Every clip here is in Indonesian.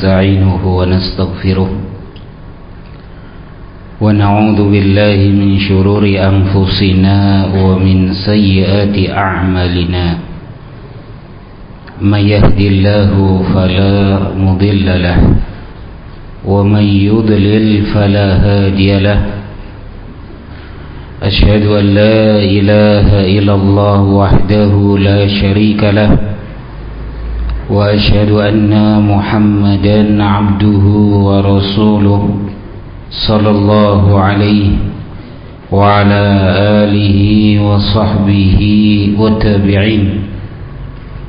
ونستعينه ونستغفره ونعوذ بالله من شرور أنفسنا ومن سيئات أعمالنا من يهد الله فلا مضل له ومن يضلل فلا هادي له أشهد أن لا إله إلا الله وحده لا شريك له وأشهد أن محمدا عبده ورسوله صلى الله عليه وعلى آله وصحبه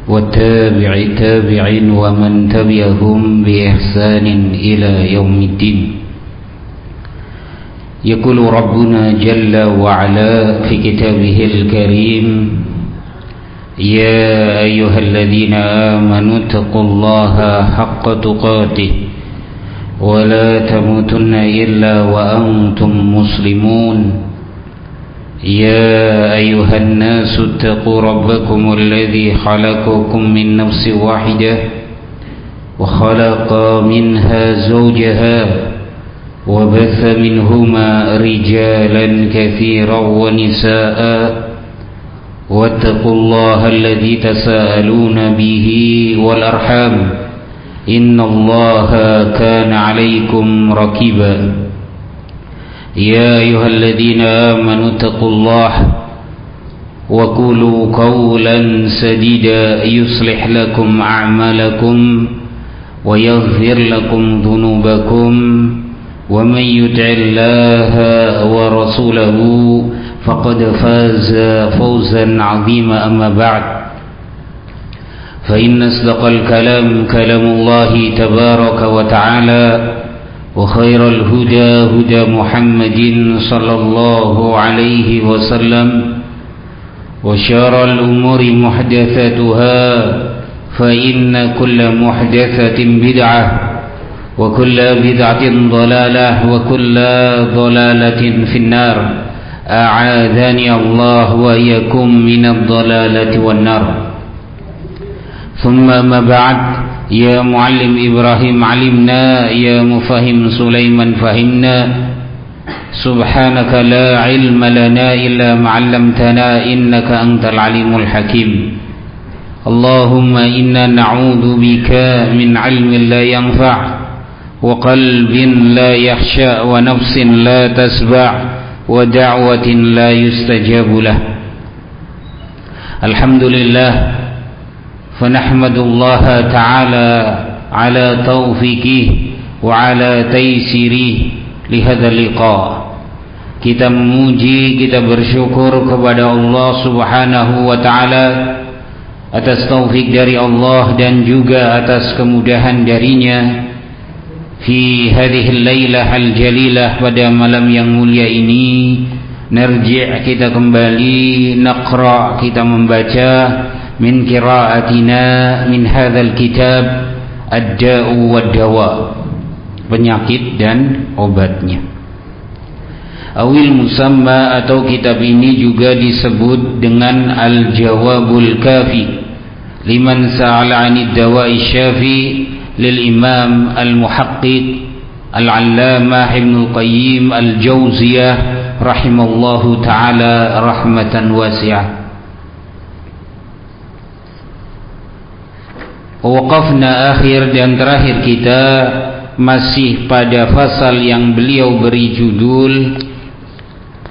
والتابعين ومن تبعهم بإحسان إلى يوم الدين. يقول ربنا جل وعلا في كتابه الكريم: يا أيها الذين آمنوا اتقوا الله حق تقاته ولا تموتن إلا وأنتم مسلمون. يا أيها الناس اتقوا ربكم الذي خلقكم من نفس واحدة وخلق منها زوجها وبث منهما رجالا كثيرا ونساء واتقوا الله الذي تساءلون به والأرحام إن الله كان عليكم رقيبا. يا أيها الذين آمنوا اتقوا الله وقولوا قولا سديدا يصلح لكم أعمالكم ويغفر لكم ذنوبكم ومن يطع الله ورسوله فقد فاز فوزا عظيما. أما بعد فإن أصدق الكلام كلام الله تبارك وتعالى وخير الهدى هدى محمد صلى الله عليه وسلم وشر الأمور محدثاتها فإن كل محدثة بدعة وكل بدعة ضلالة وكل ضلالة في النار. أعاذني الله وإياكم من الضلالة والنار. ثم ما بعد، يا معلم إبراهيم علمنا، يا مفهم سليمان فهمنا، سبحانك لا علم لنا إلا ما علمتنا إنك أنت العليم الحكيم. اللهم إنا نعوذ بك من علم لا ينفع وقلب لا يخشى ونفس لا تسبع ودعوة لا يستجاب له. الحمد لله، فنحمد الله تعالى على توفيقه وعلى تيسيره لهذا اللقاء. Kita memuji, kita bersyukur kepada Allah Subhanahu wa taala atas taufik dari Allah dan juga atas kemudahan darinya fi hadhihi lailah al-jalilah, pada malam yang mulia ini. Narji', kita kembali, naqra, kita membaca min qiraatina min hadzal kitab ad-da'u wad-dawa, penyakit dan obatnya. Awil musamma, atau kitab ini juga disebut dengan al-jawabul kafi liman sa'ala 'anid dawa'i syafi lil imam al-muhaqqiq al-allamah Ibnul Qayyim al-Jauziyah rahimallahu ta'ala rahmatan wasi'ah. Waqafna akhir, dan terakhir kita masih pada fasal yang beliau beri judul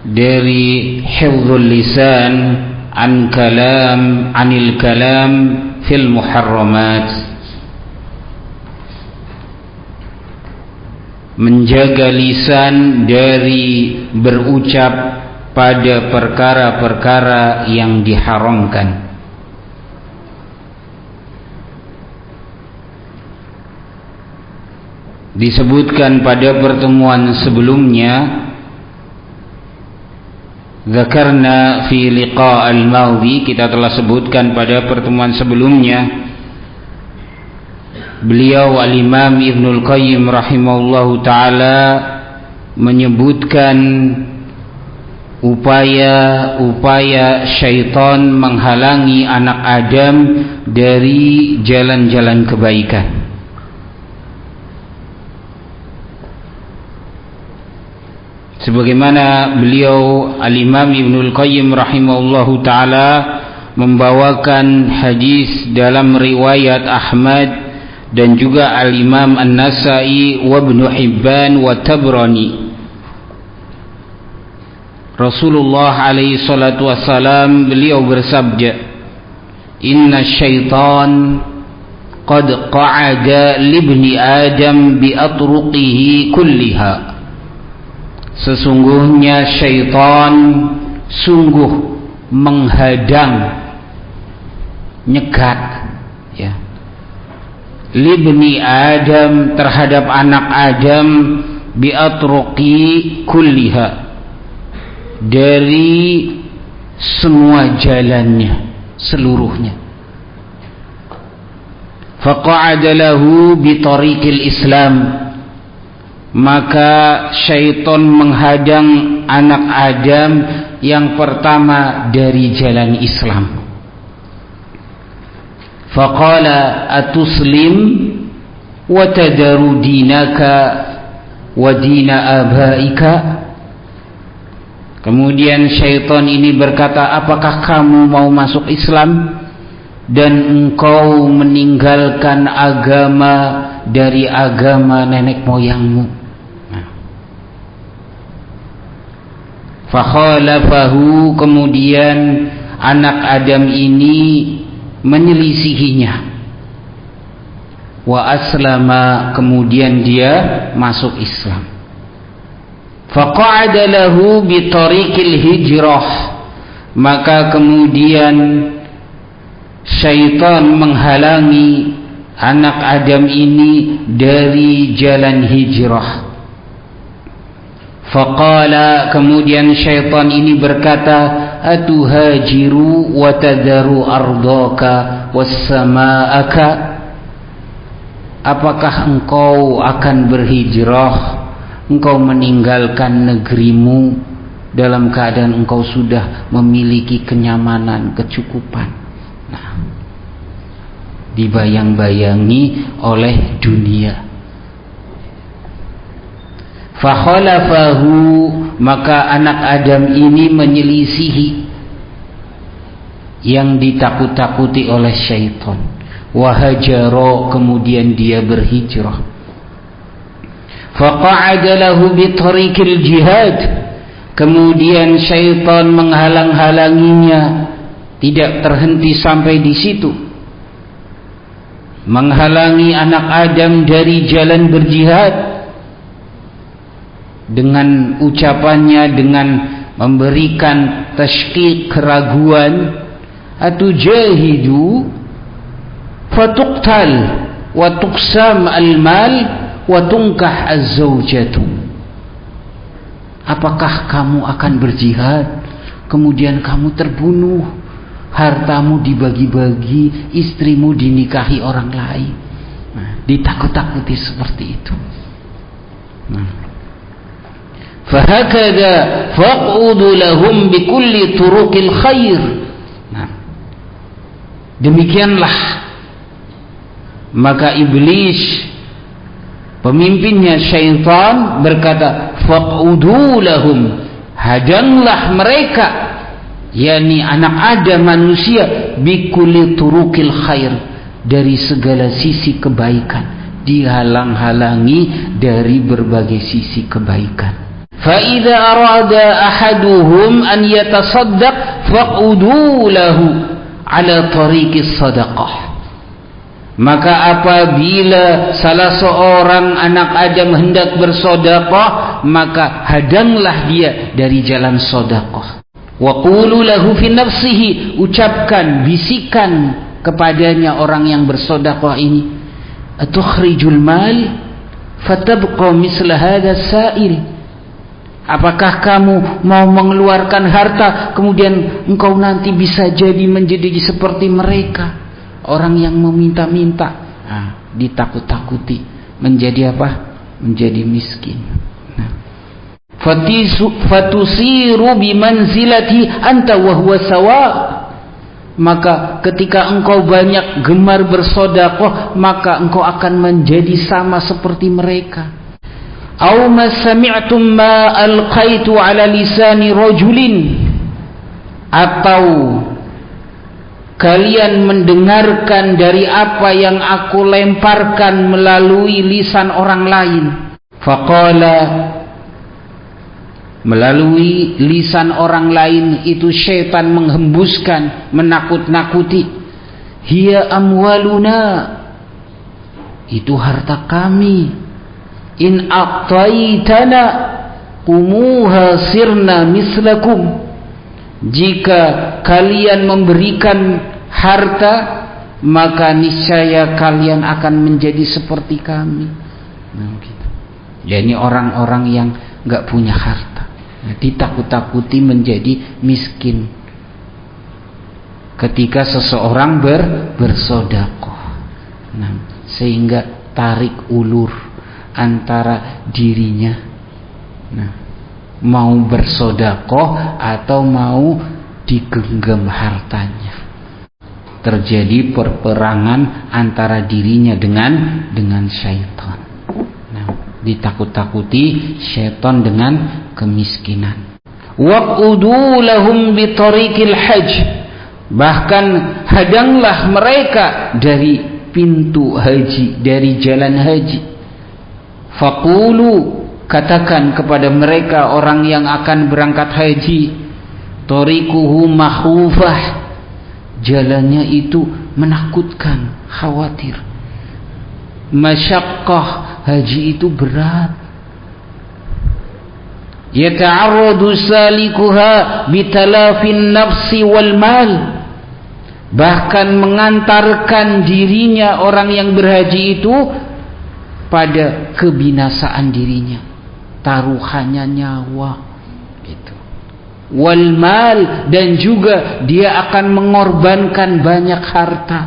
dari hifdzul lisan anil kalam fil muharramat, menjaga lisan dari berucap pada perkara-perkara yang diharamkan. Disebutkan pada pertemuan sebelumnya, zakarna fi liqa al-madhi, kita telah sebutkan pada pertemuan sebelumnya, beliau al-Imam Ibnul Qayyim rahimahullahu ta'ala menyebutkan upaya-upaya syaitan menghalangi anak Adam dari jalan-jalan kebaikan. sebagaimana beliau Al-Imam Ibnul Qayyim rahimahullahu taala membawakan hadis dalam riwayat Ahmad dan juga Al-Imam An-Nasa'i wa Ibnu Hibban wa Tabrani. Rasulullah alaihi salatu wassalam beliau bersabda, "Inna syaitan qad qa'ada libni Adam bi atruqihi kulliha." Sesungguhnya syaitan sungguh menghadang, nyegat, ya, libni Adam, terhadap anak Adam, bi atruqi kulliha, dari semua jalannya, seluruhnya. Faqa'ada lahu bi tariqil Islam, maka syaitan menghadang anak Adam yang pertama dari jalan Islam. Faqala atuslim wa tadaru dinaka wa dina abaika. Kemudian syaitan ini berkata, apakah kamu mau masuk Islam dan engkau meninggalkan agama dari agama nenek moyangmu? Fakhalafahu, kemudian anak Adam ini menyelisihinya. Wa aslama, kemudian dia masuk Islam. Faqa'ada lahu bi tariqil hijrah, maka kemudian syaitan menghalangi anak Adam ini dari jalan hijrah. Faqala, kemudian syaitan ini berkata, atuhajiru wa tadharu ardaka wassamaaka, apakah engkau akan berhijrah, engkau meninggalkan negerimu dalam keadaan engkau sudah memiliki kenyamanan, kecukupan. Nah, dibayang-bayangi oleh dunia. Fakhalafahu, maka anak Adam ini menyelisihi yang ditakut-takuti oleh syaitan. Wahajaro, kemudian dia berhijrah. Faqa'ada lahu bi tariqil jihad, kemudian syaitan menghalang-halanginya. Tidak terhenti sampai di situ, menghalangi anak Adam dari jalan berjihad dengan ucapannya, dengan memberikan tashkik, keraguan. Atujahidu fatuqtal wa tuqsam al-mal wa tunkah az-zawjatu, apakah kamu akan berjihad kemudian kamu terbunuh, hartamu dibagi-bagi, istrimu dinikahi orang lain? Nah, ditakut-takuti seperti itu. Nah, fahakadha faq'udu lahum bikulli turuqil khair. Nah, demikianlah maka iblis, pemimpinnya syaitan, berkata, faq'udu lahum, hadanglah mereka, yakni anak Adam, manusia, bikulli turuqil khair, dari segala sisi kebaikan, dihalang-halangi dari berbagai sisi kebaikan. Fa idza arada ahaduhum an yatasaddaq faq'udu lahu ala tariqis sadaqah, maka apabila salah seorang anak Adam hendak bersedekah, maka hadanglah dia dari jalan sedekah. Wa qulu lahu fi nafsihi, ucapkan, bisikan kepadanya orang yang bersedekah ini, atukhrijul mal fatabqa misla hadha sa'il, apakah kamu mau mengeluarkan harta kemudian engkau nanti bisa jadi menjadi seperti mereka, orang yang meminta-minta. Nah, ditakut-takuti menjadi apa? Menjadi miskin. Nah, fatusiru bimanzilati anta wa huwa sawa, maka ketika engkau banyak gemar bersedekah, maka engkau akan menjadi sama seperti mereka. Aw ma sami'tum ma alqaitu ala lisani rajulin, atau kalian mendengarkan dari apa yang aku lemparkan melalui lisan orang lain. Faqala, melalui lisan orang lain itu syaitan menghembuskan, menakut-nakuti. Hiya amwaluna, itu harta kami. In aqtaitana kumuha sirna mislakum, jika kalian memberikan harta maka niscaya kalian akan menjadi seperti kami. Nah, gitu. Ya, ini orang-orang yang nggak punya harta, ditakut-takuti menjadi miskin ketika seseorang bersedekah. Nah, sehingga tarik ulur antara dirinya, mau bersedekah atau mau digenggam hartanya. Terjadi perperangan antara dirinya dengan syaitan. Ditakut-takuti syaitan dengan kemiskinan. Waqudu lahum bi tariqil hajj, bahkan hadanglah mereka dari pintu haji, dari jalan haji. Faqulu, katakan kepada mereka orang yang akan berangkat haji, tariquhu makhufah, jalannya itu menakutkan, khawatir. Masyaqqah, haji itu berat. Yata'arradu salikuha bitalafin nafsi wal mal, bahkan mengantarkan dirinya orang yang berhaji itu pada kebinasaan dirinya, taruhannya nyawa gitu. Wal mal, dan juga dia akan mengorbankan banyak harta.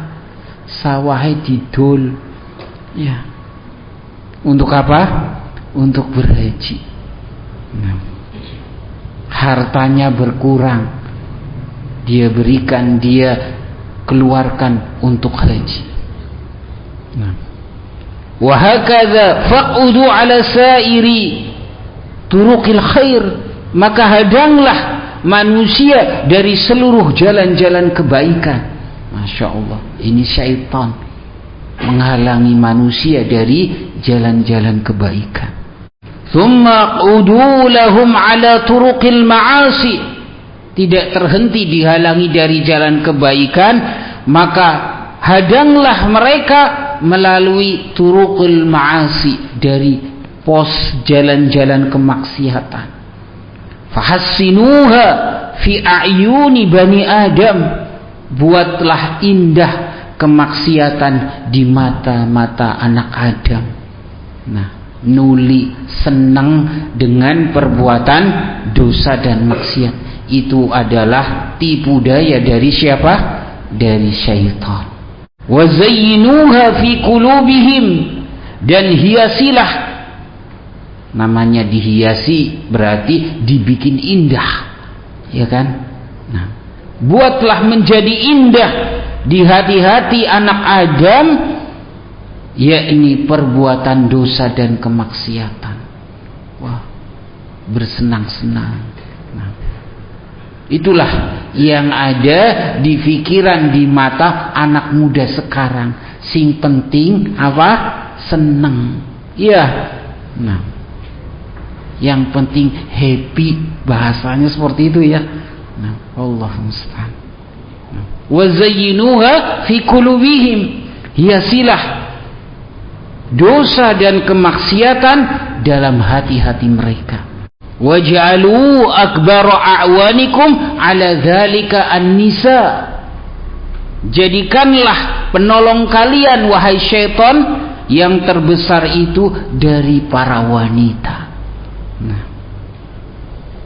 Sawahnya didol, ya. Untuk apa? Untuk berhaji. Nah, hartanya berkurang, dia berikan, dia keluarkan untuk haji. Nah, wa hakadha faqudu ala sairi turuqil khair, maka hadanglah manusia dari seluruh jalan-jalan kebaikan. Masya Allah, ini syaitan menghalangi manusia dari jalan-jalan kebaikan. Thumma qudu lahum ala turuqil ma'asi, tidak terhenti dihalangi dari jalan kebaikan, maka hadanglah mereka melalui turuqil ma'asi, dari pos jalan-jalan kemaksiatan. Fahassinuha fi a'yuni bani Adam, buatlah indah kemaksiatan di mata-mata anak Adam. Nah, nuli senang dengan perbuatan dosa dan maksiat, itu adalah tipu daya dari siapa? Dari syaitan. Wa zayyinuha fi qulubihim, dan hiasilah, namanya dihiasi berarti dibikin indah, ya kan? Nah, buatlah menjadi indah di hati-hati anak Adam, yakni perbuatan dosa dan kemaksiatan. Wah, bersenang-senang. Nah, itulah yang ada di pikiran, di mata anak muda sekarang. Sing penting apa? Seneng. Iya. Nah, yang penting happy, bahasanya seperti itu ya. Nah, Allah musta'an. Wa zayyinuha fi qulubihim, hiasilah dosa dan kemaksiatan dalam hati-hati mereka. Waj'alu akbar a'wanikum ala dzalika an-nisa, jadikanlah penolong kalian wahai syaitan yang terbesar itu dari para wanita. Nah,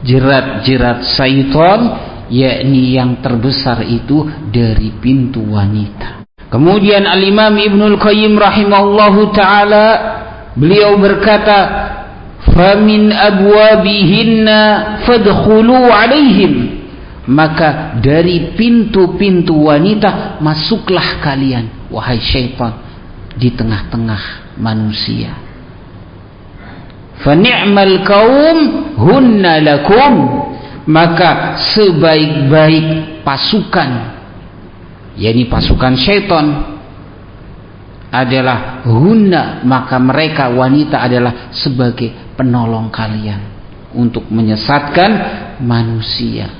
jerat-jerat syaitan yakni yang terbesar itu dari pintu wanita. Kemudian Al-Imam Ibnul Qayyim rahimahullahu ta'ala, beliau berkata, famin abwabihinna fadkhulu alaihim, maka dari pintu-pintu wanita masuklah kalian wahai syaitan di tengah-tengah manusia. fa ni'mal qaum hunna lakum, maka sebaik-baik pasukan, yakni pasukan syaitan, adalah hunna, maka mereka wanita adalah sebagai penolong kalian untuk menyesatkan manusia,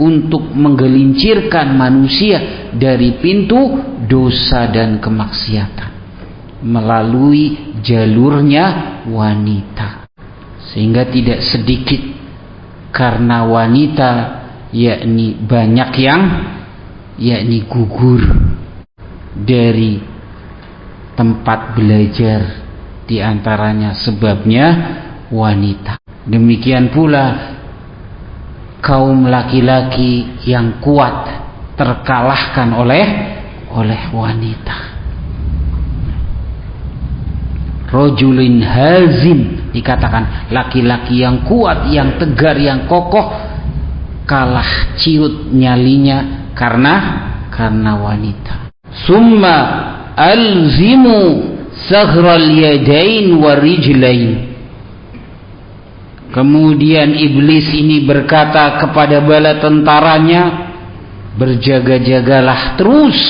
untuk menggelincirkan manusia dari pintu dosa dan kemaksiatan melalui jalurnya wanita. Sehingga tidak sedikit karena wanita yakni banyak yang yakni gugur dari tempat belajar, diantaranya sebabnya wanita. Demikian pula kaum laki-laki yang kuat terkalahkan oleh wanita. Rajulin hazim, dikatakan laki-laki yang kuat, yang tegar, yang kokoh, kalah ciut nyalinya karena wanita. Summa alzimu saghral yadain warijlain. Kemudian iblis ini berkata kepada bala tentaranya, berjaga-jagalah terus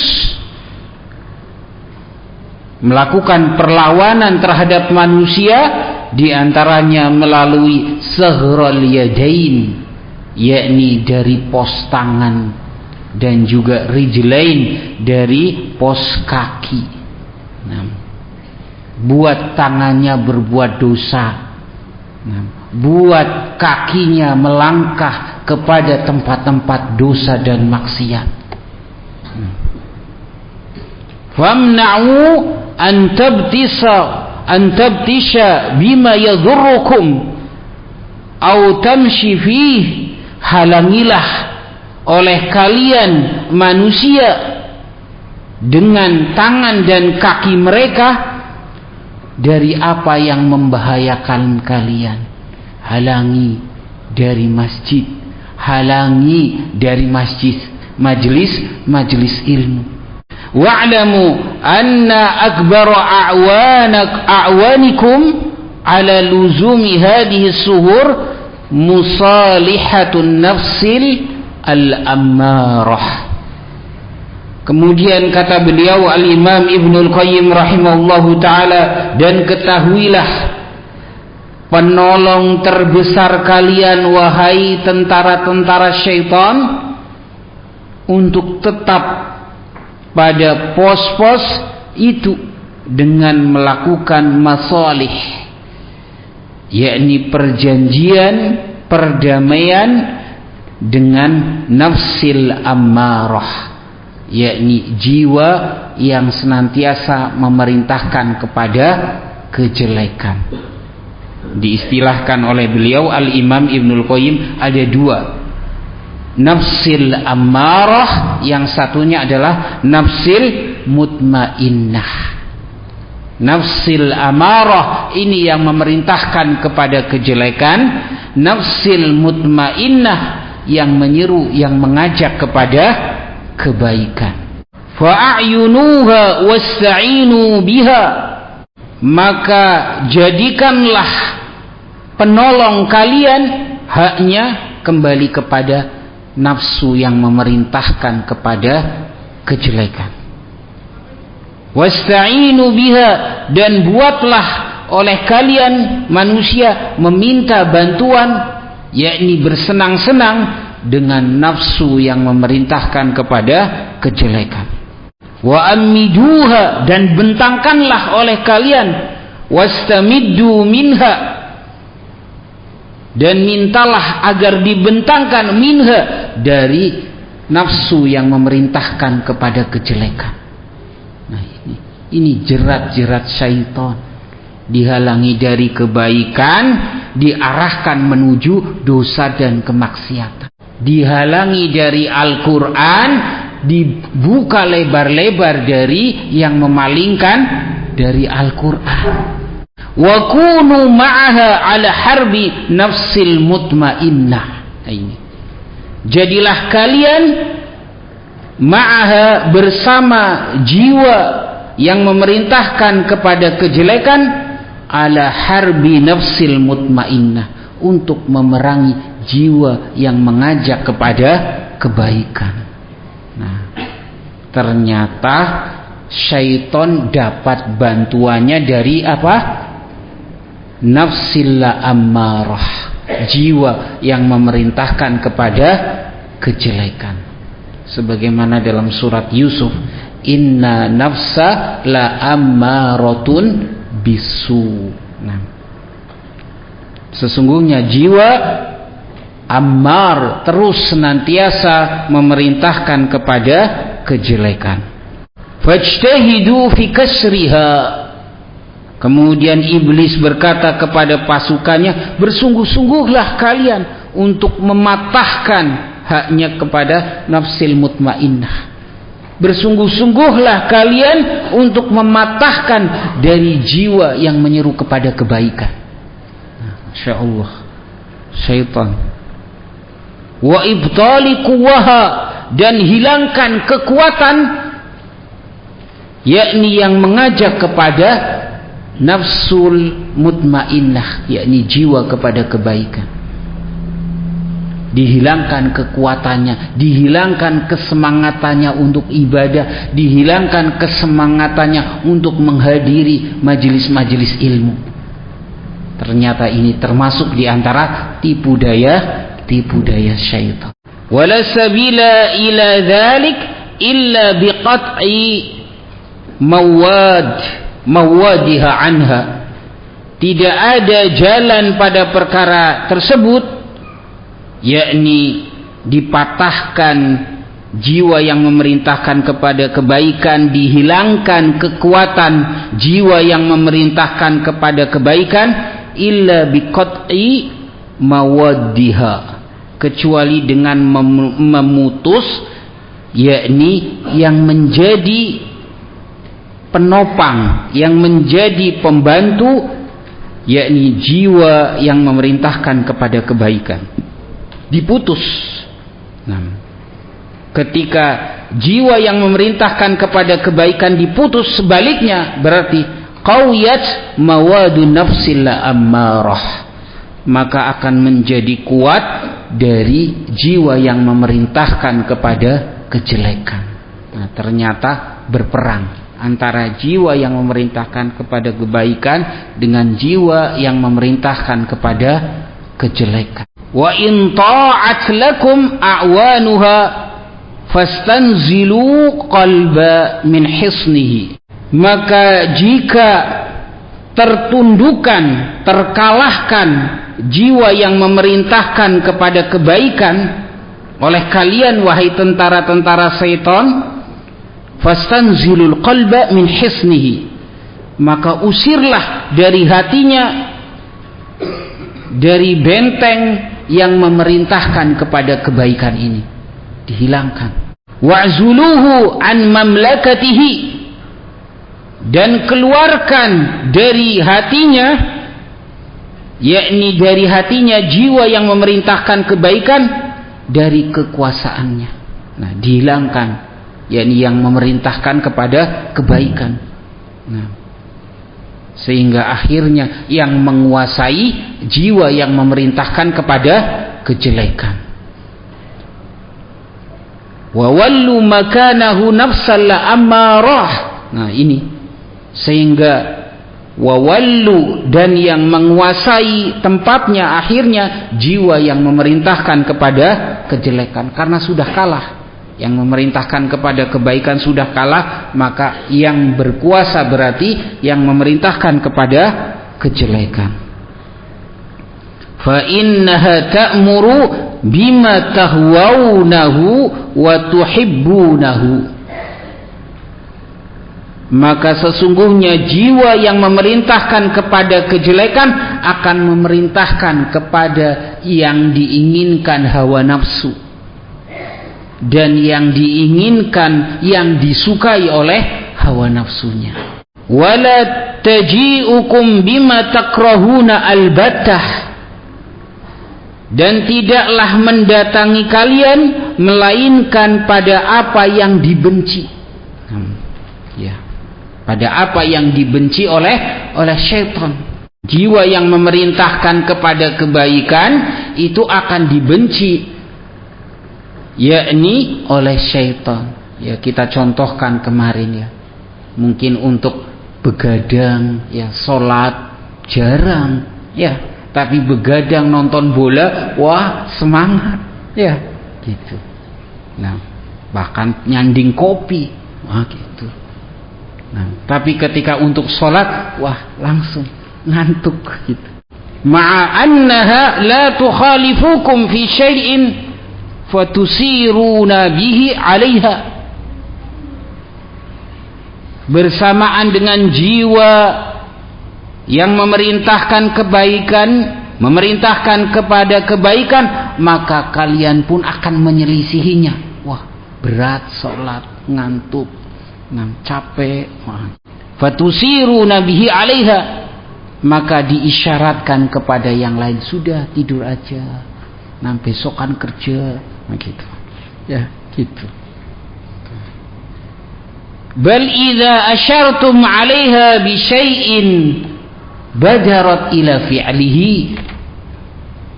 melakukan perlawanan terhadap manusia, diantaranya melalui saghral yadain, yakni dari pos tangan, dan juga rijlain, dari pos kaki. Nah, buat tangannya berbuat dosa, nah, buat kakinya melangkah kepada tempat-tempat dosa dan maksiat. Famna'u an tabtisha bima yadhurrukum aw tamshi fih, halangilah oleh kalian manusia dengan tangan dan kaki mereka dari apa yang membahayakan kalian. Halangi dari masjid, halangi dari majelis ilmu. Wa'lamu anna akbara a'wanikum ala luzumi hadhihi suhur musalihatun nafsil al-ammarah. Kemudian kata beliau Al-Imam Ibnul Qayyim rahimahullahu ta'ala, dan ketahuilah penolong terbesar kalian wahai tentara-tentara syaitan untuk tetap pada pos-pos itu dengan melakukan masalih, yakni perjanjian, perdamaian dengan nafsil ammarah, yakni jiwa yang senantiasa memerintahkan kepada kejelekan. Diistilahkan oleh beliau Al-Imam Ibnul Qayyim ada dua, nafsil ammarah, yang satunya adalah nafsil mutmainnah. Nafsil amarah ini yang memerintahkan kepada kejelekan, nafsil mutmainnah yang menyeru, yang mengajak kepada kebaikan. Fa'ayunuha wasta'inu biha, maka jadikanlah penolong kalian haknya kembali kepada nafsu yang memerintahkan kepada kejelekan. Wasta'inu biha, dan buatlah oleh kalian manusia meminta bantuan, yakni bersenang-senang dengan nafsu yang memerintahkan kepada kejelekan. Wa amiduha, dan bentangkanlah oleh kalian, wastamiddu minha, dan mintalah agar dibentangkan minha, dari nafsu yang memerintahkan kepada kejelekan. Nah, ini jerat-jerat syaitan, dihalangi dari kebaikan, diarahkan menuju dosa dan kemaksiatan. Dihalangi dari Al-Quran, dibuka lebar-lebar dari yang memalingkan dari Al-Quran. Wa kunu ma'aha ala harbi nafsil mutmainnah. Ini, jadilah kalian ma'aha, bersama jiwa yang memerintahkan kepada kejelekan, ala harbi nafsil mutmainnah, untuk memerangi jiwa yang mengajak kepada kebaikan. Nah, ternyata syaitan dapat bantuannya dari apa? Nafsil ammarah, jiwa yang memerintahkan kepada kejelekan. Sebagaimana dalam surat Yusuf, inna nafsa la ammaratun bisu. Nah, sesungguhnya jiwa ammar, terus senantiasa memerintahkan kepada kejelekan. Fajtahidu fi kasriha. Kemudian iblis berkata kepada pasukannya, bersungguh-sungguhlah kalian untuk mematahkan haknya kepada nafsil mutmainnah. Bersungguh-sungguhlah kalian untuk mematahkan dari jiwa yang menyeru kepada kebaikan. Masya Allah, syaitan. Wa ibtali quwwaha, dan hilangkan kekuatan, yakni yang mengajak kepada nafsul mutmainnah, yakni jiwa kepada kebaikan. Dihilangkan kekuatannya, dihilangkan kesemangatannya untuk ibadah, dihilangkan kesemangatannya untuk menghadiri majelis-majelis ilmu. Ternyata ini termasuk di antara tipu daya syaitan. Wala sabila ila dzalik illa biqat'i mawadiha anha. Tidak ada jalan pada perkara tersebut, yakni dipatahkan jiwa yang memerintahkan kepada kebaikan, dihilangkan kekuatan jiwa yang memerintahkan kepada kebaikan, illa biqat'i mawaddiha, kecuali dengan memutus, yakni yang menjadi penopang, yang menjadi pembantu, yakni jiwa yang memerintahkan kepada kebaikan, diputus. Nah, ketika jiwa yang memerintahkan kepada kebaikan diputus, sebaliknya berarti qawiyat mawadu nafsil ammarah, maka akan menjadi kuat dari jiwa yang memerintahkan kepada kejelekan. Nah, ternyata berperang antara jiwa yang memerintahkan kepada kebaikan dengan jiwa yang memerintahkan kepada kejelekan. Wa in ta'at lakum a'wanuha fastanzilu qalba min hisnihi. Maka jika tertundukan, terkalahkan jiwa yang memerintahkan kepada kebaikan oleh kalian, wahai tentara-tentara syaitan, fastanzilul qalba min hisnihi, maka usirlah dari hatinya, dari benteng yang memerintahkan kepada kebaikan ini, dihilangkan. Wa'zuluhu an mamlakatihi, dan keluarkan dari hatinya, yakni dari hatinya jiwa yang memerintahkan kebaikan, dari kekuasaannya. Nah, dihilangkan, yakni yang memerintahkan kepada kebaikan. Nah, sehingga akhirnya yang menguasai jiwa yang memerintahkan kepada kejelekan. Wa wallu makanahu nafsal ammarah. Nah, ini sehingga wawallu, dan yang menguasai tempatnya akhirnya jiwa yang memerintahkan kepada kejelekan, karena sudah kalah. Yang memerintahkan kepada kebaikan sudah kalah, maka yang berkuasa berarti yang memerintahkan kepada kejelekan. Fa innaha ta'muru bima tahwaunahu wa tuhibbunahu. Maka sesungguhnya jiwa yang memerintahkan kepada kejelekan akan memerintahkan kepada yang diinginkan hawa nafsu, dan yang diinginkan, yang disukai oleh hawa nafsunya. Wala taji'ukum bima takrahuna albattah, dan tidaklah mendatangi kalian melainkan pada apa yang dibenci. Ya, pada apa yang dibenci oleh syaitan. Jiwa yang memerintahkan kepada kebaikan itu akan dibenci, yakni oleh syaitan. Ya, kita contohkan kemarin ya. Mungkin untuk begadang ya, sholat jarang ya, tapi begadang nonton bola, wah semangat ya, gitu. Nah, bahkan nyanding kopi, wah gitu. Nah, tapi ketika untuk sholat, wah langsung ngantuk gitu. Ma'annaha la tukhalifukum fi syai'in fatusiruna bihi 'alaiha. Bersamaan dengan jiwa yang memerintahkan kebaikan, memerintahkan kepada kebaikan, maka kalian pun akan menyelisihinya. Wah, berat sholat, ngantuk, capek. Fatusiruna bihi 'alaiha. Maka diisyaratkan kepada yang lain, sudah tidur aja, besokan kerja, gitu ya, gitu. Bal idza asyartum 'alaiha bi syai'in badarat ila fi'lihi.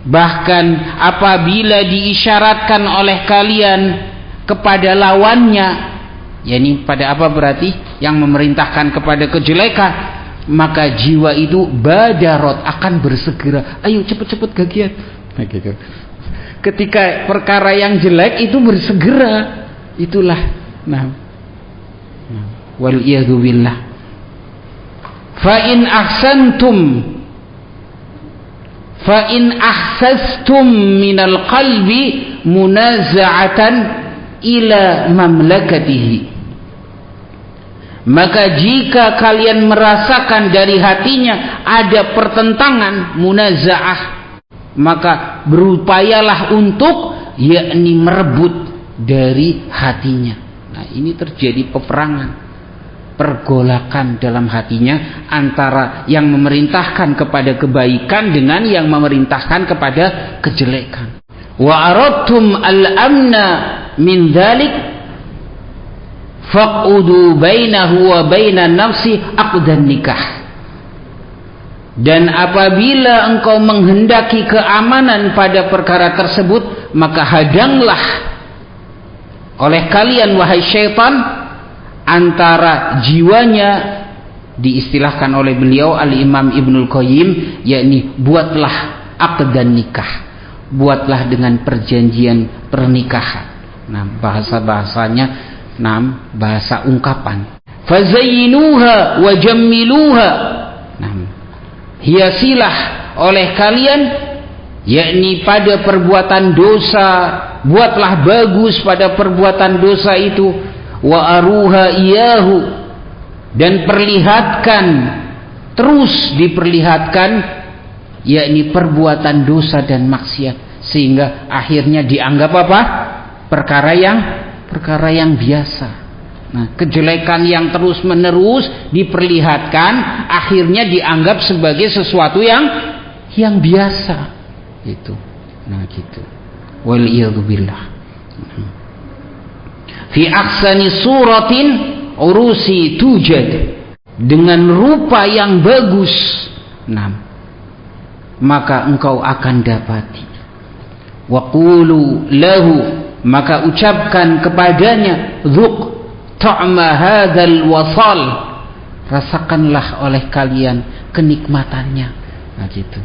Bahkan apabila diisyaratkan oleh kalian kepada lawannya, yakni pada apa berarti? Yang memerintahkan kepada kejelekan, maka jiwa itu badarot, akan bersegera, ayo cepet-cepet gagian. Nah, gitu. Ketika perkara yang jelek itu bersegera, itulah wal iyadu billah. Fa in ahsastum minal qalbi munaza'atan ila mamlakatihi. Maka jika kalian merasakan dari hatinya ada pertentangan, munaza'ah, maka berupayalah untuk yakni merebut dari hatinya. Nah, ini terjadi peperangan, pergolakan dalam hatinya antara yang memerintahkan kepada kebaikan dengan yang memerintahkan kepada kejelekan. Wa aradtum al-amna min dzalik faqudu bainahu wa bainan nafsi aqdan nikah. Dan apabila engkau menghendaki keamanan pada perkara tersebut, maka hadanglah oleh kalian wahai syaitan antara jiwanya, diistilahkan oleh beliau Al-Imam Ibnul Qayyim, yakni buatlah aqdan nikah, buatlah dengan perjanjian pernikahan. Nah, bahasa-bahasanya bahasa ungkapan. Fazayyinuha wa jammiluha. Hiasilah oleh kalian, yakni pada perbuatan dosa, buatlah bagus pada perbuatan dosa itu. Wa aruha iyahu, dan perlihatkan, terus diperlihatkan, yakni perbuatan dosa dan maksiat, sehingga akhirnya dianggap apa? Perkara yang biasa. Nah, kejelekan yang terus menerus diperlihatkan, akhirnya dianggap sebagai sesuatu yang biasa. Itu. Nah, gitu. Wal iyadu billah. Fi ahsani suratin urusi tujad, dengan rupa yang bagus. Nah, maka engkau akan dapati. Wa qulu lahu, maka ucapkan kepadanya, dzuq ta'ma hadzal wasal, rasakanlah oleh kalian kenikmatannya. Nah, gitu.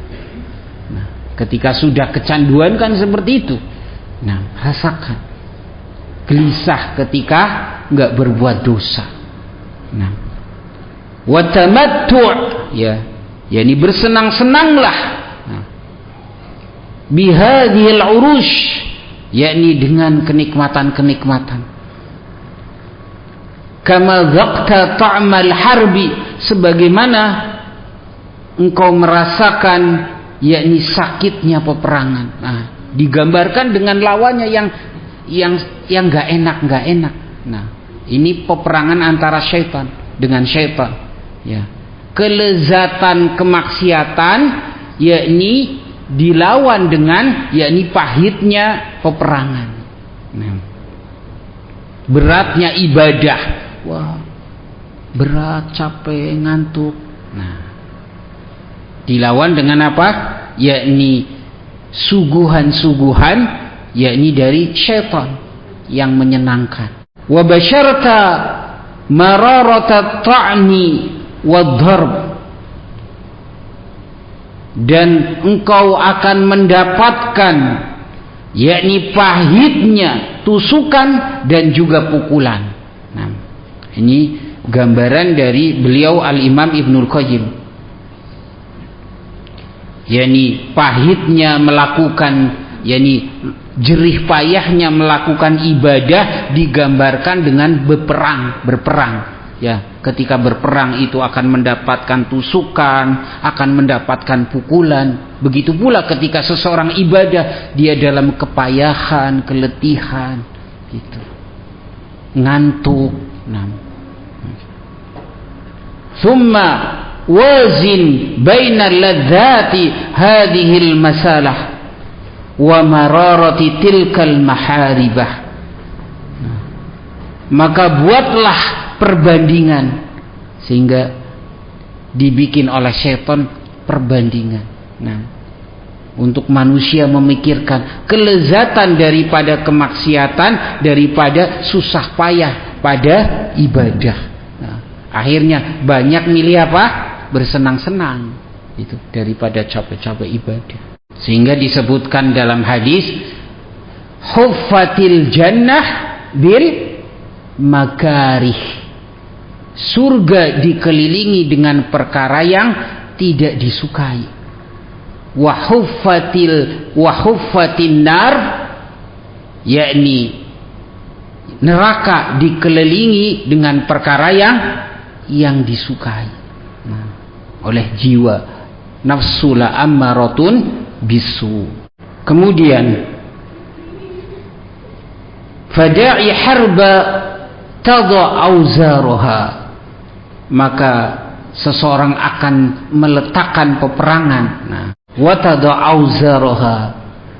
Nah, ketika sudah kecanduan kan seperti itu. Nah, rasakan gelisah ketika enggak berbuat dosa. Nah, wa tamattu', ya, yakni bersenang-senanglah. Nah, bihadhil urush, yakni dengan kenikmatan-kenikmatan. Kama dzaqta ta'mal harbi, sebagaimana engkau merasakan yakni sakitnya peperangan. Nah, digambarkan dengan lawannya yang enggak enak. Nah, ini peperangan antara syaitan dengan syaitan. Ya. Kelezatan kemaksiatan yakni dilawan dengan yakni pahitnya peperangan. Nah, beratnya ibadah, wah berat, capek, ngantuk. Nah, Dilawan dengan apa? Yakni suguhan-suguhan, yakni dari syaitan yang menyenangkan. Wa basyarta mararata ta'ni wad-darb, dan engkau akan mendapatkan yakni pahitnya tusukan dan juga pukulan. Nah, ini gambaran dari beliau Al-Imam Ibnul Qayyim, yakni pahitnya melakukan, yakni jerih payahnya melakukan ibadah digambarkan dengan berperang. Ya, ketika berperang itu akan mendapatkan tusukan, akan mendapatkan pukulan. Begitu pula ketika seseorang ibadah, dia dalam kepayahan, keletihan, gitu, ngantuk. Thumma wazin bainal ladzati hadhil masalah wa mararati tilkal maharibah. Maka buatlah perbandingan, sehingga dibikin oleh setan perbandingan. Nah, untuk manusia memikirkan kelezatan daripada kemaksiatan, daripada susah payah pada ibadah. Nah, akhirnya banyak milih apa? Bersenang-senang itu daripada capek-capek ibadah. Sehingga disebutkan dalam hadis, huffatil jannah bil makarih. Surga dikelilingi dengan perkara yang tidak disukai. Wa huffatin nar, yakni neraka dikelilingi dengan perkara yang disukai. Nah, oleh jiwa nafsu la ammaratun bisu. Kemudian fada'i harba tada auzaruha, maka seseorang akan meletakkan peperangan. Nah, wa tada auzaruha,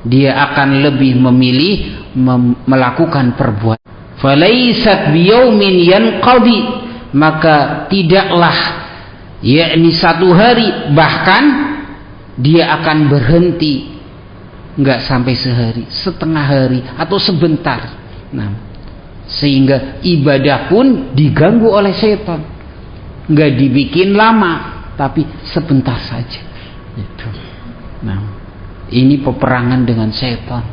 dia akan lebih memilih melakukan perbuatan. Falaisat biyaumin yanqadi, maka tidaklah yakni satu hari, bahkan dia akan berhenti, enggak sampai sehari, setengah hari atau sebentar. Nah, sehingga ibadah pun diganggu oleh setan, enggak dibikin lama, tapi sebentar saja. Itu. Nah, ini peperangan dengan setan.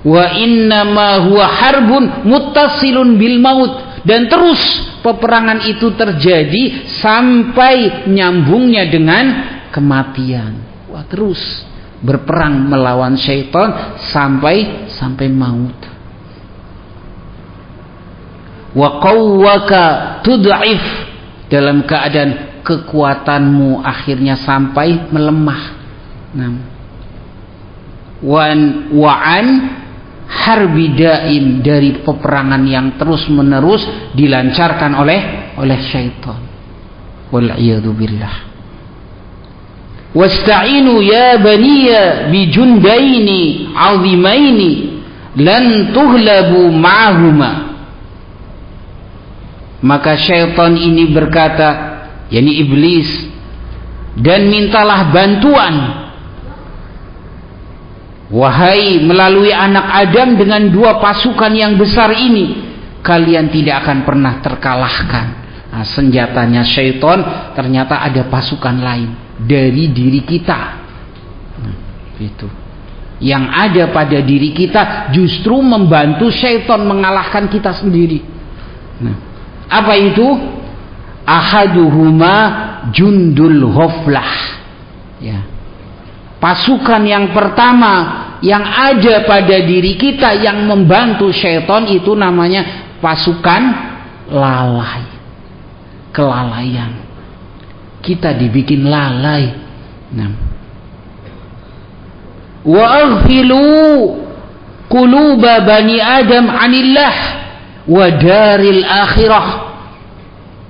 Wa inna ma huwa harbun muttasilun bil maut, dan terus peperangan itu terjadi sampai nyambungnya dengan kematian. Wah, terus berperang melawan syaitan sampai maut. Wa qawwaka tud'if, dalam keadaan kekuatanmu akhirnya sampai melemah. Nah, wa an harbi daim, dari peperangan yang terus menerus dilancarkan oleh syaitan. Wal iyadu billah. Wasta'inu ya baniya bi jundaini 'azimaini lan tughlabu ma'ahuma. Maka syaitan ini berkata, yakni iblis, dan mintalah bantuan, wahai melalui anak Adam, dengan dua pasukan yang besar ini kalian tidak akan pernah terkalahkan. Nah, senjatanya syaitan ternyata ada pasukan lain dari diri kita. Nah, itu yang ada pada diri kita justru membantu syaitan mengalahkan kita sendiri. Nah, apa itu? Ahaduhuma jundul ghaflah. Ya. Pasukan yang pertama yang ada pada diri kita yang membantu syaitan itu namanya pasukan lalai, kelalaian. Kita dibikin lalai. Nah. Wa aghfilu quluba bani Adam 'anillah wa daril akhirah.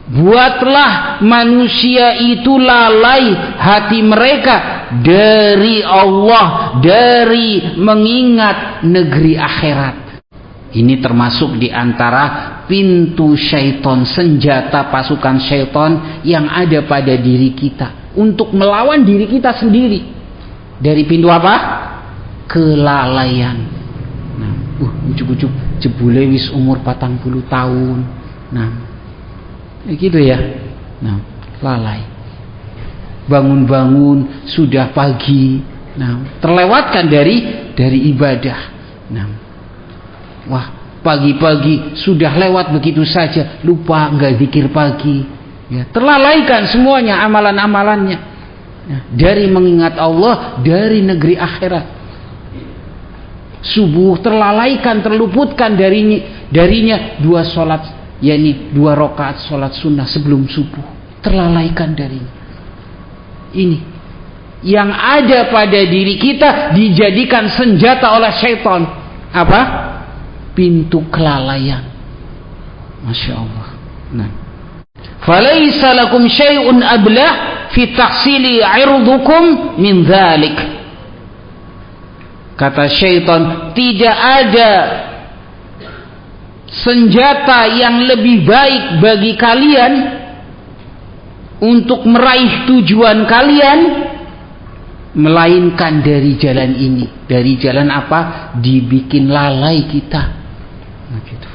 Buatlah manusia itu lalai hati mereka dari Allah, dari mengingat negeri akhirat. Ini termasuk di antara pintu syaitan, senjata pasukan syaitan yang ada pada diri kita untuk melawan diri kita sendiri. Dari pintu apa? Kelalaian. Nah, ujuk-ujuk jebule wis umur 40 tahun. Nah, gitu ya. Nah, lalai. Bangun-bangun sudah pagi. Nah, terlewatkan dari ibadah. Nah, wah, pagi-pagi sudah lewat begitu saja, lupa nggak zikir pagi, ya, terlalaikan semuanya amalan-amalannya, ya, dari mengingat Allah, dari negeri akhirat. Subuh terlalaikan, terluputkan darinya 2 sholat, yakni 2 rakaat sholat sunnah sebelum subuh, terlalaikan darinya. Ini yang ada pada diri kita dijadikan senjata oleh syaitan. Apa? Pintu kelalaian. Masya Allah. Nah, falaisa lakum syai'un ablah fi tahsili 'irdukum min dzalik. Kata syaitan, tidak ada senjata yang lebih baik bagi kalian untuk meraih tujuan kalian melainkan dari jalan ini. Dari jalan apa? Dibikin lalai kita. Nah, gitu.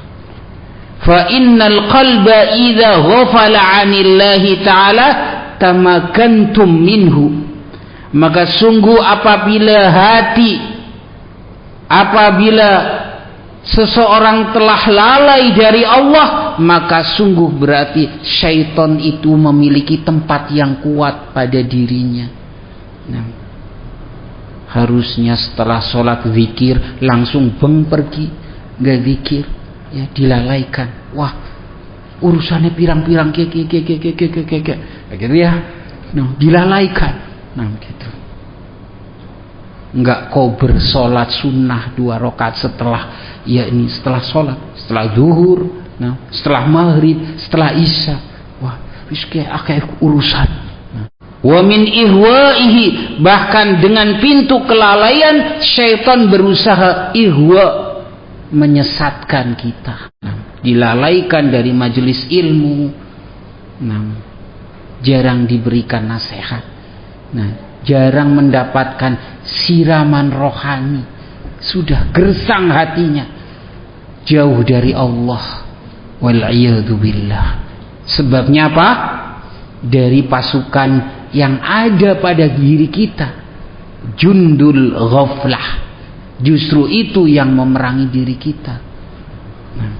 Fa innal qalba idza ghafala 'anillahi ta'ala tamakantum minhu. Maka sungguh apabila seseorang telah lalai dari Allah, maka sungguh berarti syaitan itu memiliki tempat yang kuat pada dirinya. Nah, harusnya setelah sholat zikir langsung pergi, nggak zikir, ya, dilalaikan. Wah, urusannya pirang-pirang gitu ya. Nah, dilalaikan. Nah, gitu. Nggak kober sholat sunnah 2 rakaat setelah, ya, ini setelah sholat, setelah zuhur, nah, setelah maghrib, setelah isya. Wah, wis kayak urusan. Wa min ihwaihi, bahkan dengan pintu kelalaian syaitan berusaha ihwa, menyesatkan kita. Nah, dilalaikan dari majelis ilmu. Nah, jarang diberikan nasihat. Nah, jarang mendapatkan siraman rohani. Sudah gersang hatinya, jauh dari Allah. Wal'iyadu billah. Sebabnya apa? Dari pasukan yang ada pada diri kita, jundul ghaflah. Justru itu yang memerangi diri kita. Nah.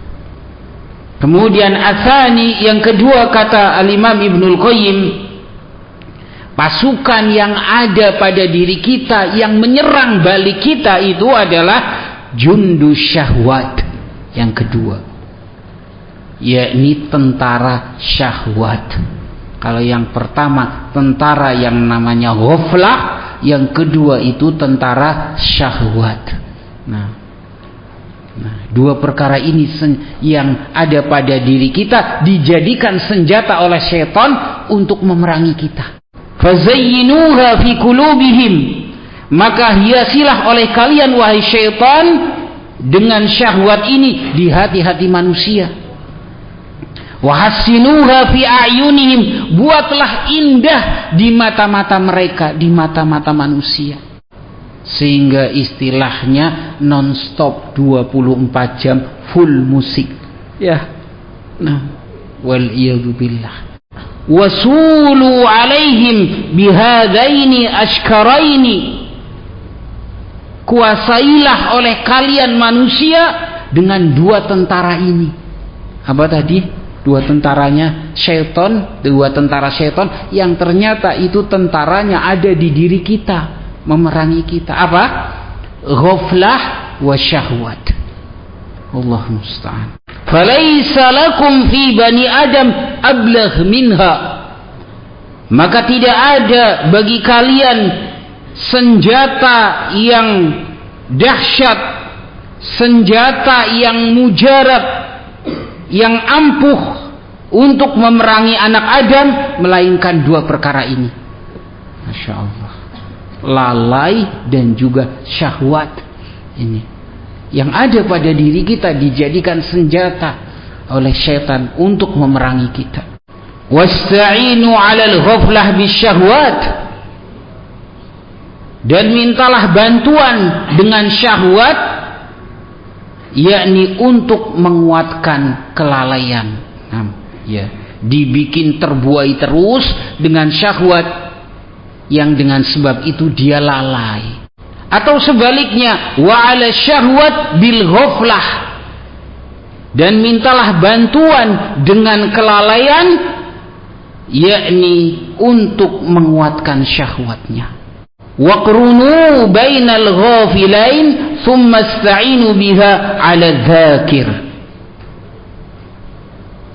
Kemudian atsani, yang kedua, kata Al-Imam Ibnul Qayyim, pasukan yang ada pada diri kita yang menyerang balik kita itu adalah jundus syahwat. Yang kedua, yakni tentara syahwat. Kalau yang pertama tentara yang namanya ghaflah, yang kedua itu tentara syahwat. Nah, 2 perkara ini yang ada pada diri kita dijadikan senjata oleh syaitan untuk memerangi kita. Fazayyinuha fi qulubihim, maka hiasilah oleh kalian wahai syaitan dengan syahwat ini di hati-hati manusia. Wahassinuha fi a'yunihim, buatlah indah di mata-mata mereka, di mata-mata manusia, sehingga istilahnya non-stop 24 jam full musik, ya. Nah, wal iyadu billah. Wasulu alaihim bihadaini ashkaraini, kuasailah oleh kalian manusia dengan 2 tentara ini. Apa tadi? 2 tentaranya syaitan, 2 tentara syaitan yang ternyata itu tentaranya ada di diri kita, memerangi kita. Apa? Ghaflah wa syahwat. Allah musta'an. Falaisa lakum fi bani adam ablagh minha, maka tidak ada bagi kalian senjata yang dahsyat, senjata yang mujarab, yang ampuh untuk memerangi anak Adam melainkan 2 perkara ini. Masya Allah. Lalai dan juga syahwat ini yang ada pada diri kita dijadikan senjata oleh syaitan untuk memerangi kita. Wasta'inu 'alal ghaflah bisyahwat, dan mintalah bantuan dengan syahwat, yakni untuk menguatkan kelalaian. Dibikin terbuai terus dengan syahwat yang dengan sebab itu dia lalai. Atau sebaliknya, wa 'ala syahwat bil ghaflah, dan mintalah bantuan dengan kelalaian, yakni untuk menguatkan syahwatnya. Waqrunu bainal ghafilain thumma ista'inu biha 'ala dzakir,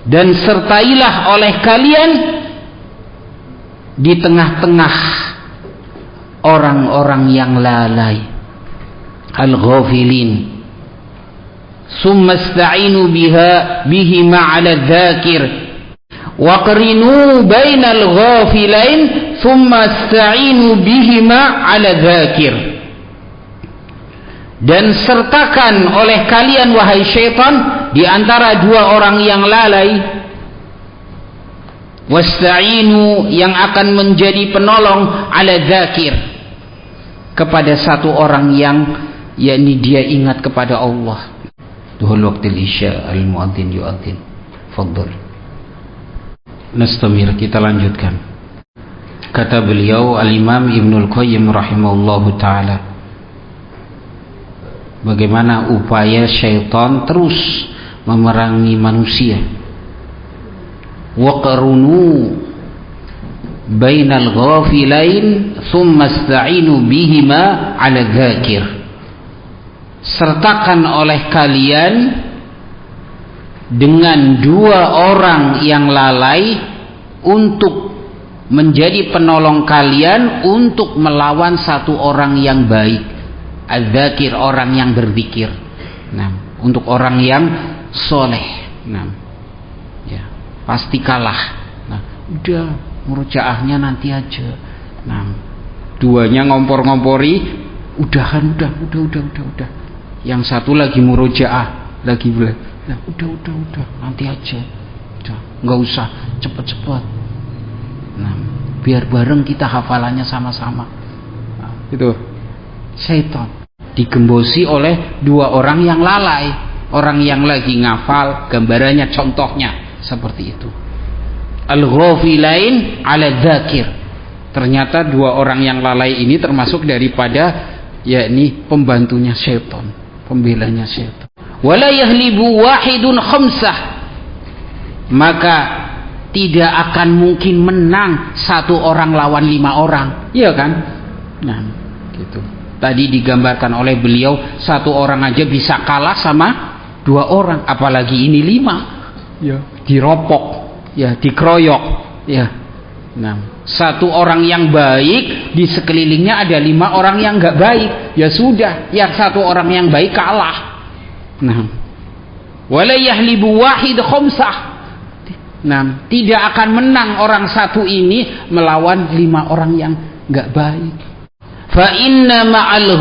dan sertailah oleh kalian di tengah-tengah orang-orang yang lalai, al-ghafilin. Thumma ista'inu bihi ma'ala dzakir waqrinu bainal ghafilain thumma ista'inu bihima 'ala dzakir, dan sertakan oleh kalian wahai syaitan di antara dua orang yang lalai. Wasta'inu yang akan menjadi penolong 'ala dzakir, kepada satu orang yang yakni dia ingat kepada Allah. Duhul waqtil isya al-muadzin yu'adzin. Fadhil. Nastamir, kita lanjutkan. Kata beliau Al-Imam Ibnul Qayyim rahimahullahu ta'ala, bagaimana upaya syaitan terus memerangi manusia. Waqarunu bainal ghafilain thumma ista'inu bihima 'ala dzakir, sertakan oleh kalian dengan dua orang yang lalai untuk menjadi penolong kalian untuk melawan satu orang yang baik. Az-zakir, orang yang berzikir. Untuk orang yang soleh. Pasti kalah. Udah, murojaahnya nanti aja. Duanya ngompor-ngompori, udah. Yang satu lagi murojaah, lagi udah, nanti aja. Nggak usah cepet-cepet. Biar bareng kita hafalannya sama-sama. Itu syaitan digembosi oleh dua orang yang lalai, orang yang lagi ngafal, gambarannya contohnya seperti itu. Al-ghafilain 'ala dzakir, ternyata dua orang yang lalai ini termasuk daripada yakni pembantunya syaitan, pembelanya syaitan. Wala yahlibu wahidun khamsah, maka tidak akan mungkin menang satu orang lawan 5 orang, iya kan? Gitu. Tadi digambarkan oleh beliau, satu orang aja bisa kalah sama 2 orang, apalagi ini 5. Diropok, dikeroyok, satu orang yang baik di sekelilingnya ada 5 orang yang nggak baik, ya sudah, yang satu orang yang baik kalah. Wala yahlibu wahid khamsah, tidak akan menang orang satu ini melawan 5 orang yang nggak baik. Fa inna ma'al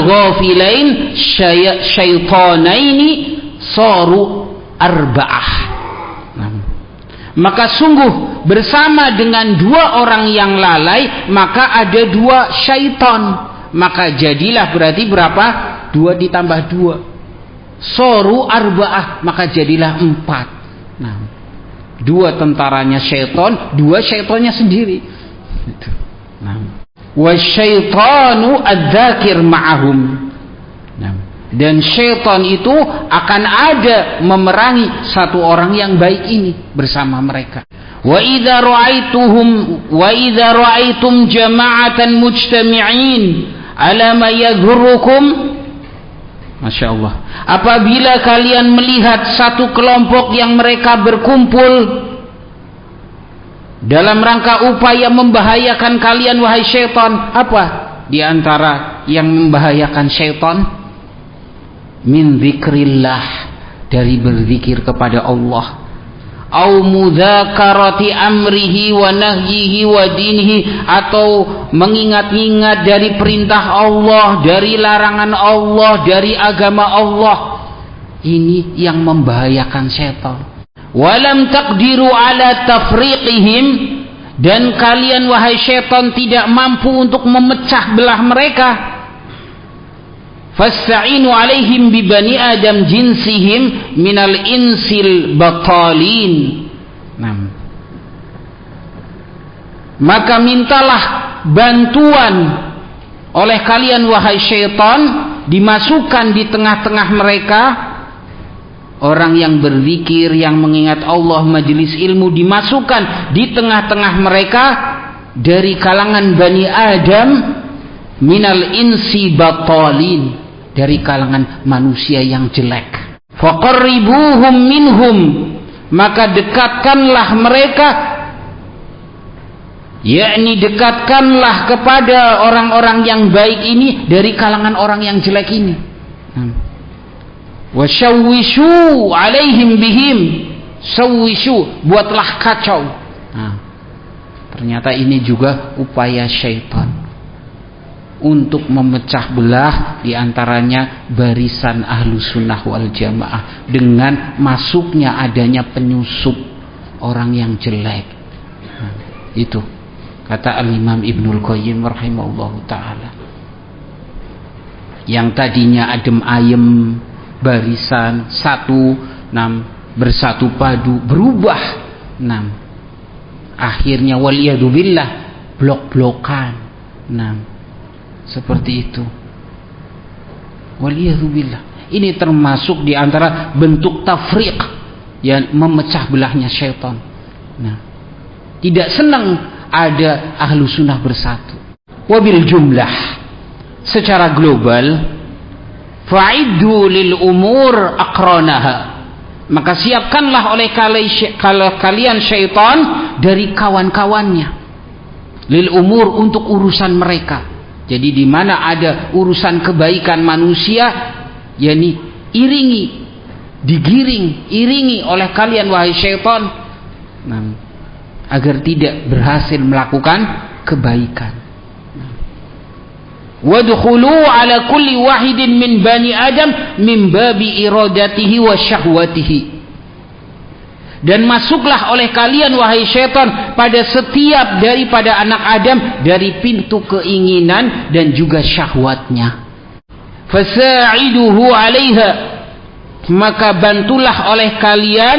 ghafilain syaitanaini saru arba'ah. Maka sungguh bersama dengan 2 orang yang lalai maka ada 2 syaitan, maka jadilah berarti berapa? 2 ditambah 2 soru arba'ah, maka jadilah 4. 2 tentaranya syaitan, 2 syaitannya sendiri. Wasyaitanu adzakir ma'ahum, dan syaitan itu akan ada memerangi satu orang yang baik ini bersama mereka. Wa idza ra'aitum jama'atan mujtami'in ala ma yadhurrukum, Masya Allah, apabila kalian melihat satu kelompok yang mereka berkumpul dalam rangka upaya membahayakan kalian wahai syaitan, apa di antara yang membahayakan syaitan? Min dzikrillah, dari berzikir kepada Allah, au mudzakarati amrihi wa nahyihi wa dinihi, atau mengingat-ingat dari perintah Allah, dari larangan Allah, dari agama Allah. Ini yang membahayakan setan. Walam taqdiru ala tafriqihim, dan kalian wahai setan tidak mampu untuk memecah belah mereka. Fasta'inu alaihim bi bani adam jinsihim minal insil batalin. Maka mintalah bantuan oleh kalian wahai syaitan, dimasukkan di tengah-tengah mereka orang yang berzikir, yang mengingat Allah, majelis ilmu, dimasukkan di tengah-tengah mereka dari kalangan Bani Adam, minal insi batalin, dari kalangan manusia yang jelek. Faqarribuhum minhum, maka dekatkanlah mereka, yakni dekatkanlah kepada orang-orang yang baik ini dari kalangan orang yang jelek ini. Wasyawwishu alaihim bihim, syawwishu, buatlah kacau. Ternyata ini juga upaya syaitan untuk memecah belah diantaranya barisan ahlu sunnah wal jamaah dengan masuknya adanya penyusup orang yang jelek. Itu kata Al-Imam Ibnul Qayyim rahimahullahu ta'ala. Yang tadinya adem ayem, barisan satu, bersatu padu, berubah, akhirnya waliyadzubillah blok-blokan, seperti itu. Waliyadzubillah. Ini termasuk di antara bentuk tafriq yang memecah belahnya syaitan. Tidak senang ada ahlu sunnah bersatu. Wabil jumlah, secara global, fa'iddu lil umur aqranaha, maka siapkanlah oleh kalian syaitan dari kawan-kawannya, lil umur, untuk urusan mereka. Jadi di mana ada urusan kebaikan manusia, yakni iringi oleh kalian wahai syaitan, agar tidak berhasil melakukan kebaikan. Wadkhulu ala kulli wahidin min bani adam min babi iradatihi wa syahwatihi, dan masuklah oleh kalian wahai syaitan pada setiap daripada anak Adam dari pintu keinginan dan juga syahwatnya. Fasa'iduhu 'alaiha, maka bantulah oleh kalian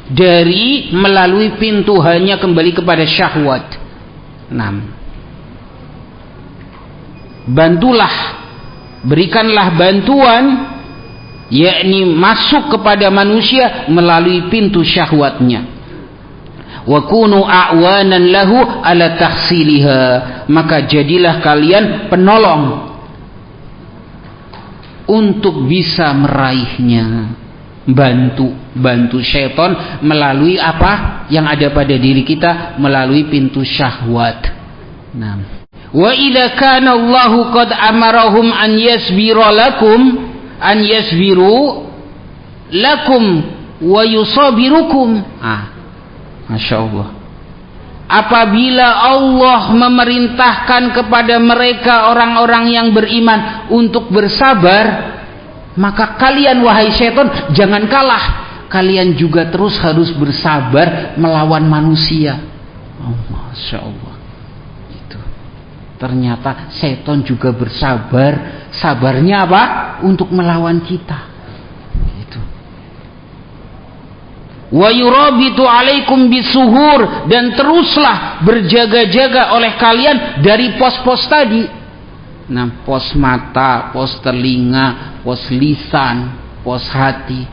dari melalui pintu hanya kembali kepada syahwat. Bantulah, berikanlah bantuan, yakni masuk kepada manusia melalui pintu syahwatnya. Wa kunu a'wanan lahu ala tahsiliha, maka jadilah kalian penolong untuk bisa meraihnya. Bantu syaitan melalui apa yang ada pada diri kita, melalui pintu syahwat. Wa idza kana Allahu qad amarahum an yasbiru lakum wa yusabirukum. Masya Allah. Apabila Allah memerintahkan kepada mereka orang-orang yang beriman untuk bersabar, maka kalian wahai syaitan jangan kalah, kalian juga terus harus bersabar melawan manusia. Masya Allah. Itu ternyata syaitan juga bersabar. Sabarnya apa? Untuk melawan kita. Itu. Wa yurabitu alaikum bisuhur, dan teruslah berjaga-jaga oleh kalian dari pos-pos tadi. Pos mata, pos telinga, pos lisan, pos hati.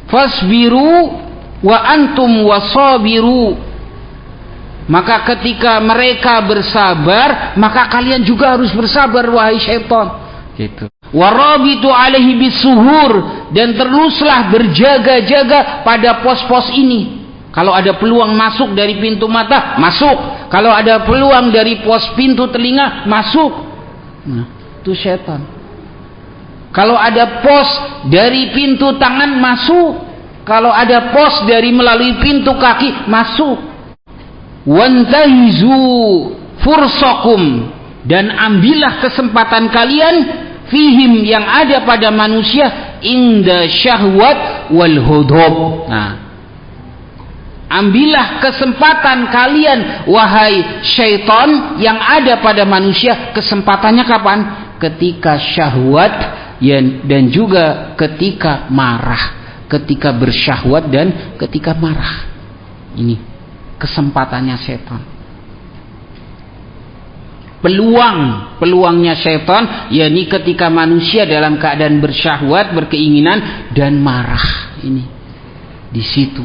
Fasbiru wa antum wasabiru, maka ketika mereka bersabar, maka kalian juga harus bersabar wahai syaitan. Gitu. Warabitu alaihi bisuhur, dan teruslah berjaga-jaga pada pos-pos ini. Kalau ada peluang masuk dari pintu mata, masuk. Kalau ada peluang dari pos pintu telinga, masuk. Itu syaitan. Kalau ada pos dari pintu tangan, masuk. Kalau ada pos dari melalui pintu kaki, masuk. Wantahizu fursakum, dan ambillah kesempatan kalian fihim yang ada pada manusia inda syahwat wal hudhub. Nah, ambillah kesempatan kalian wahai syaitan yang ada pada manusia. Kesempatannya kapan? Ketika syahwat dan juga ketika marah. Ketika bersyahwat dan ketika marah. Ini kesempatannya setan. Peluangnya setan yakni ketika manusia dalam keadaan bersyahwat, berkeinginan dan marah. Ini di situ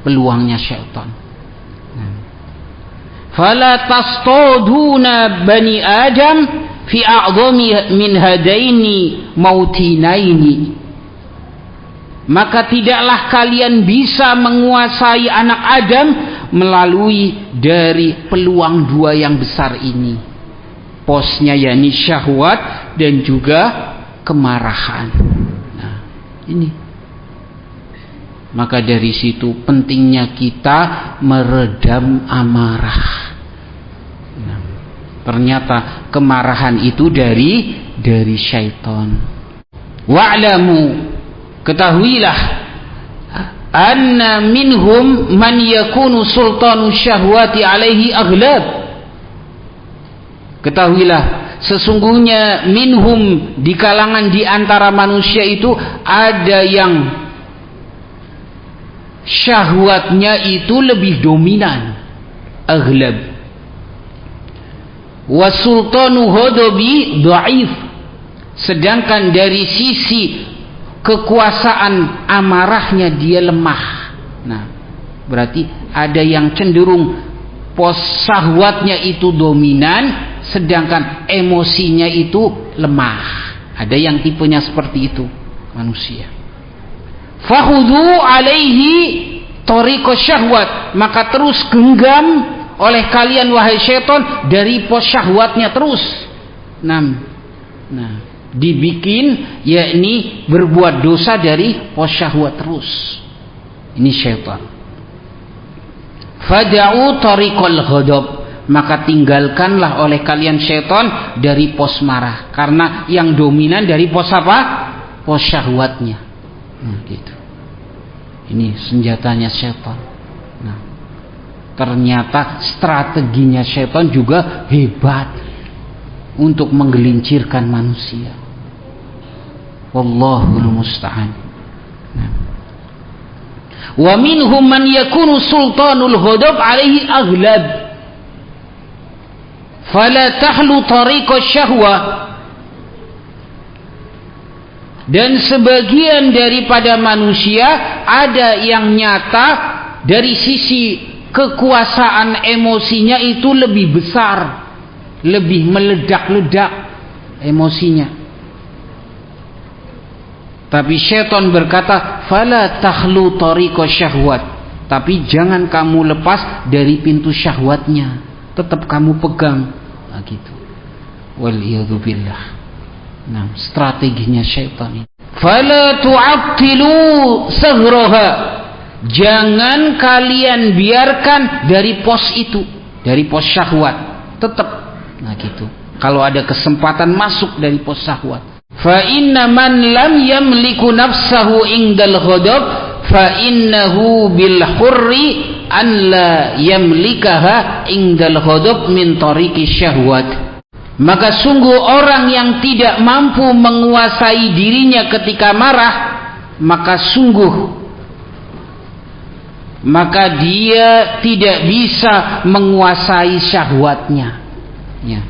peluangnya setan. Fala tastaduna bani Adam fi a'dhami min hadaini mautinaini. Maka tidaklah kalian bisa menguasai anak Adam melalui dari peluang dua yang besar ini. Posnya yakni syahwat dan juga kemarahan. Nah, ini. Maka dari situ pentingnya kita meredam amarah. Nah, ternyata kemarahan itu dari syaitan. Wa'lamu, ketahuilah, anna minhum man yakunu sultanu syahwati alaihi aghlab. Ketahuilah, sesungguhnya minhum, di kalangan di antara manusia itu ada yang syahwatnya itu lebih dominan, aghlab. Wa sultanu hodobi dhaif, sedangkan dari sisi kekuasaan amarahnya dia lemah. Nah, berarti ada yang cenderung pos syahwatnya itu dominan, sedangkan emosinya itu lemah. Ada yang tipenya seperti itu manusia. Fakhudhu alaihi tariqas syahwat, maka terus genggam oleh kalian wahai syaitan dari pos syahwatnya terus. Nah, dibikin yakni berbuat dosa dari pos syahwat terus. Ini syaitan. Fada'u tariqal ghadab, maka tinggalkanlah oleh kalian syaitan dari pos marah, karena yang dominan dari pos apa? Pos syahwatnya. Nah, gitu. Ini senjatanya syaitan. Nah, ternyata strateginya syaitan juga hebat untuk menggelincirkan manusia. Wallahul musta'an. Nah. Wa minhum man yakunu sultanul ghadab alaihi aghlab. Fala tahlu tariqas syahwah. Dan sebagian daripada manusia ada yang nyata dari sisi kekuasaan emosinya itu lebih besar, lebih meledak-ledak emosinya. Tapi syaitan berkata, fala takhlu tariqas syahwat, tapi jangan kamu lepas dari pintu syahwatnya, tetap kamu pegang. Nah, gitu. Waliyadu billah. Nah, strateginya syaitan ini. Fala tu'attilu saghraha, jangan kalian biarkan dari pos itu, dari pos syahwat, tetap. Nah, gitu. Kalau ada kesempatan masuk dari pos syahwat. Fa inna man lam yamliku nafsahu indal ghadab fa innahu bil hurri an la yamlikaha indal ghadab min tariqi syahwat. Maka sungguh orang yang tidak mampu menguasai dirinya ketika marah, maka dia tidak bisa menguasai syahwatnya. Ya.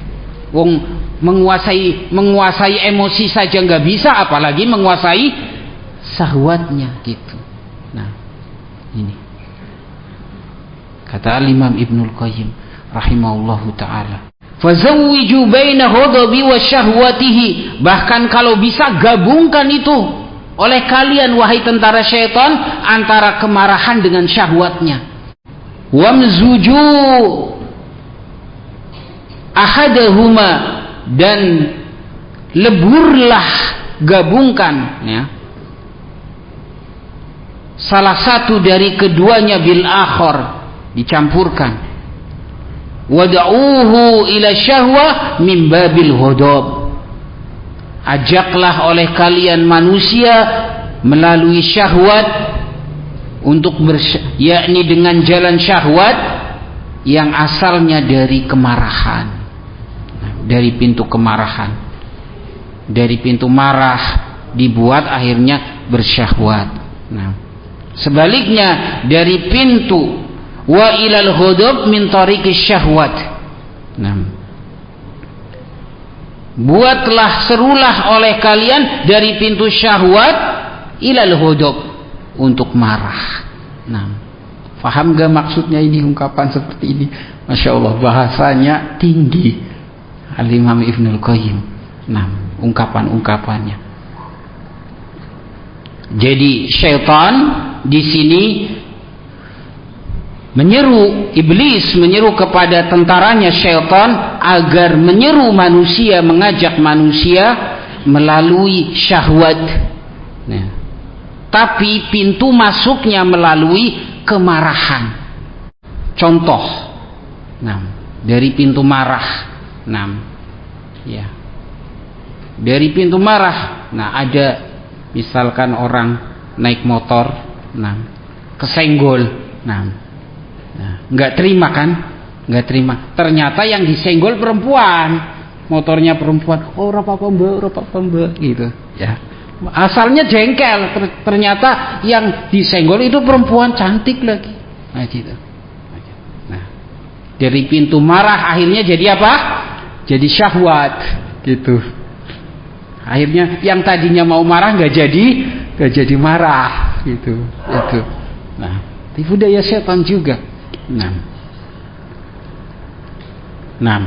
Wong menguasai emosi saja nggak bisa, apalagi menguasai syahwatnya gitu. Nah, ini kata Imam Ibnul Qayyim rahimahullahu taala. Fazawwiju baina ghadabi wa syahwatihi, bahkan kalau bisa gabungkan itu oleh kalian wahai tentara syaitan antara kemarahan dengan syahwatnya. Wamzuju ahadahuma, dan leburlah, gabungkan ya, salah satu dari keduanya bil akhar, dicampurkan. Wada'uhu ila syahwah min babil ghadab, ajaklah oleh kalian manusia melalui syahwat untuk yakni dengan jalan syahwat yang asalnya dari kemarahan, dari pintu kemarahan, dari pintu marah dibuat akhirnya bersyahwat. Nah, sebaliknya dari pintu wa ilal ghadab min tariqis syahwat. Nah, buatlah serulah oleh kalian dari pintu syahwat ilal ghadab untuk marah. Nah, paham gak maksudnya ini ungkapan seperti ini? Masya Allah, bahasanya tinggi Al-Imam Ibnul Qayyim. Nah, ungkapan-ungkapannya. Jadi syaitan di sini menyeru, iblis menyeru kepada tentaranya syaitan agar menyeru manusia, mengajak manusia melalui syahwat. Nah, tapi pintu masuknya melalui kemarahan. Contoh, nah, dari pintu marah. Nah, ya, dari pintu marah. Nah, ada misalkan orang naik motor, nah, kesenggol, nah, nggak terima kan, nggak terima. Ternyata yang disenggol perempuan, motornya perempuan. Oh, ora apa-apa mbak, gitu, ya. Asalnya jengkel, ternyata yang disenggol itu perempuan cantik lagi, nah gitu. Nah, dari pintu marah akhirnya jadi apa? Jadi syahwat, gitu. Akhirnya yang tadinya mau marah nggak jadi marah, gitu. Itu. Nah, tipu daya setan juga. Nah,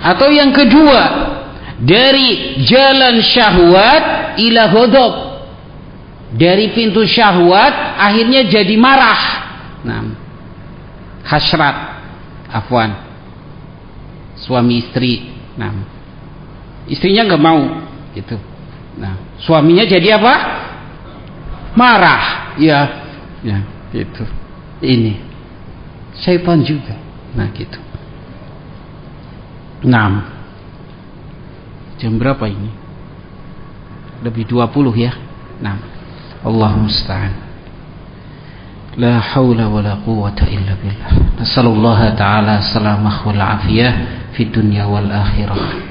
atau yang kedua, dari jalan syahwat ila ghadab, dari pintu syahwat akhirnya jadi marah. Nah, hasrat, afwan, suami istri. Nah, istrinya nggak mau, gitu. Nah, suaminya jadi apa? Marah, ya, gitu. Ini syaitan juga. Nah, gitu. Nah, jam berapa ini? Lebih 20 ya. Nah, Allahu musta'an. La haula wala quwwata illa billah. Nasallallahu ta'ala salamah wal afiyah fid dunya wal akhirah.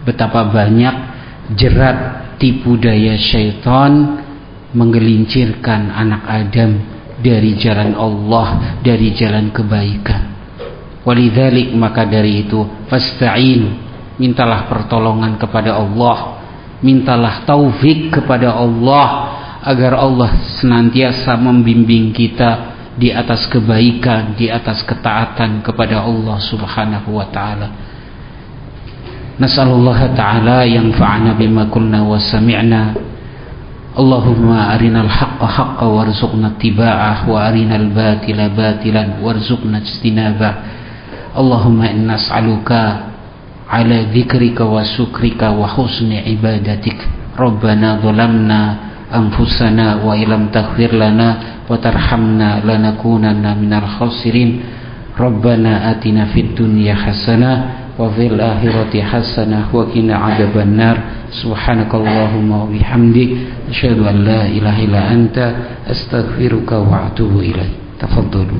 Betapa banyak jerat tipu daya syaitan menggelincirkan anak Adam dari jalan Allah, dari jalan kebaikan. Walidzalik, maka dari itu fasta'in, mintalah pertolongan kepada Allah, mintalah taufik kepada Allah agar Allah senantiasa membimbing kita di atas kebaikan, di atas ketaatan kepada Allah Subhanahu wa taala. Nas'alullah ta'ala yanfa'ana bima qulna wa sami'na. Allahumma arinal haqqa haqqa warzuqna ittiba'ah wa arinal batila batilan warzuqna ijtinabah. Allahumma inna nas'aluka ala dzikrika wa syukrika wa husni ibadatik. Rabbana zalamna anfusana wa illam taghfir lana wa tarhamna lanakunanna minal khasirin. Rabbana atina fid dunya hasanah wa fil akhirati hasanah wa qina adzabannar. Subhanakallahumma wa bihamdik asyhadu an la ilaha illa anta astaghfiruka wa atubu ilaik. Tafadhalu.